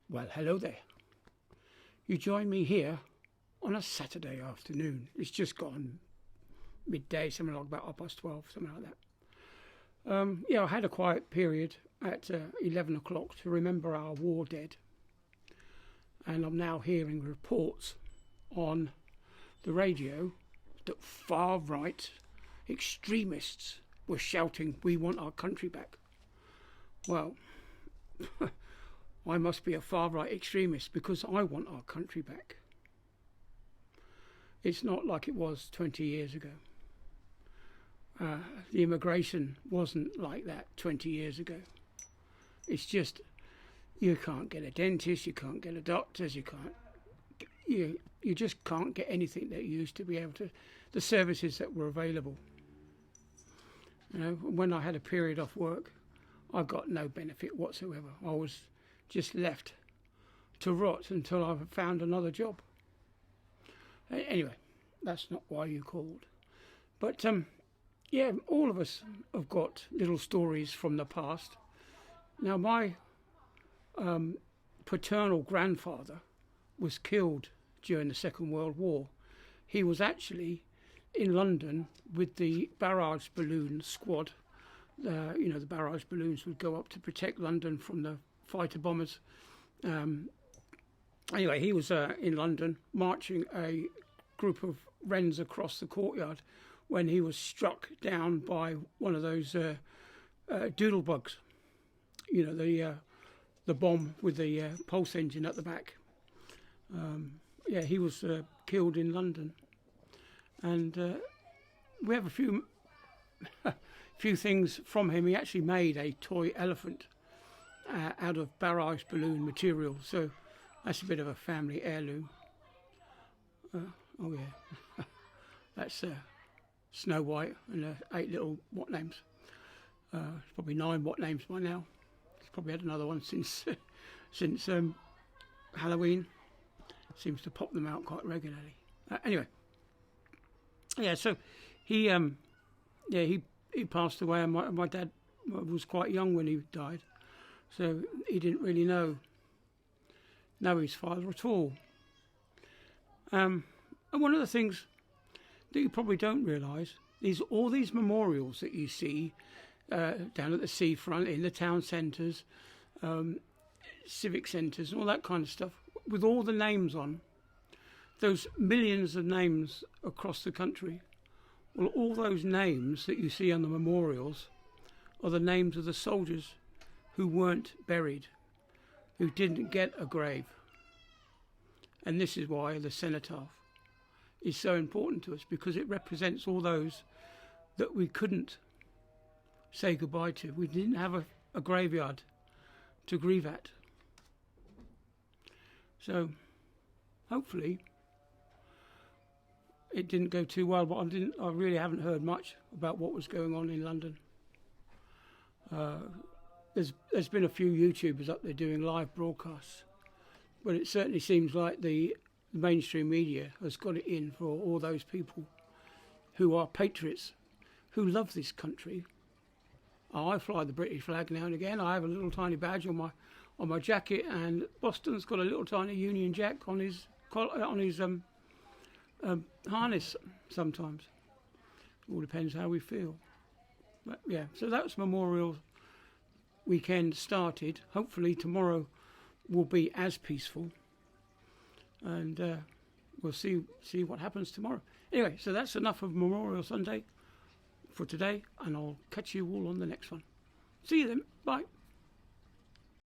Well, hello there. You join me here on a Saturday afternoon. It's just gone midday, something like about 12:30, something like that. Yeah, I had a quiet period at 11 o'clock to remember our war dead. And I'm now hearing reports on the radio that far-right extremists were shouting, "We want our country back." Well, I must be a far-right extremist because I want our country back. It's not like it was 20 years ago. The immigration wasn't like that 20 years ago. It's just you can't get a dentist, you can't get a doctor's, you just can't get anything that you used to be able to, the services that were available. You know, when I had a period off work, I got no benefit whatsoever. I was just left to rot until I found another job. Anyway, that's not why you called. But yeah, all of us have got little stories from the past. Now, my paternal grandfather was killed during the Second World War. He was actually in London with the barrage balloon squad. The barrage balloons would go up to protect London from the fighter bombers. Anyway, he was in London marching a group of wrens across the courtyard when he was struck down by one of those doodlebugs. You know, the bomb with the pulse engine at the back. Yeah, he was killed in London. And we have a few things from him. He actually made a toy elephant out of barrage balloon material, so that's a bit of a family heirloom. Oh yeah, that's Snow White and 8 little what names. Probably 9 what names by now. He's probably had another one since Halloween. Seems to pop them out quite regularly. Anyway, yeah. So he passed away, and my dad was quite young when he died, so he didn't really know his father at all. And one of the things that you probably don't realise is all these memorials that you see down at the seafront, in the town centres, civic centres, and all that kind of stuff, with all the names on, those millions of names across the country. Well, all those names that you see on the memorials are the names of the soldiers who weren't buried, who didn't get a grave. And this is why the cenotaph is so important to us, because it represents all those that we couldn't say goodbye to. We didn't have a graveyard to grieve at. So hopefully it didn't go too well, but I really haven't heard much about what was going on in London. There's been a few YouTubers up there doing live broadcasts, but it certainly seems like the mainstream media has got it in for all those people who are patriots, who love this country. I fly the British flag now and again. I have a little tiny badge on my jacket, and Boston's got a little tiny Union Jack on his harness sometimes. All depends how we feel. But yeah, so that's Memorial Weekend started. Hopefully tomorrow will be as peaceful, and we'll see what happens tomorrow. Anyway, so that's enough of Memorial Sunday for today, and I'll catch you all on the next one. See you then. Bye.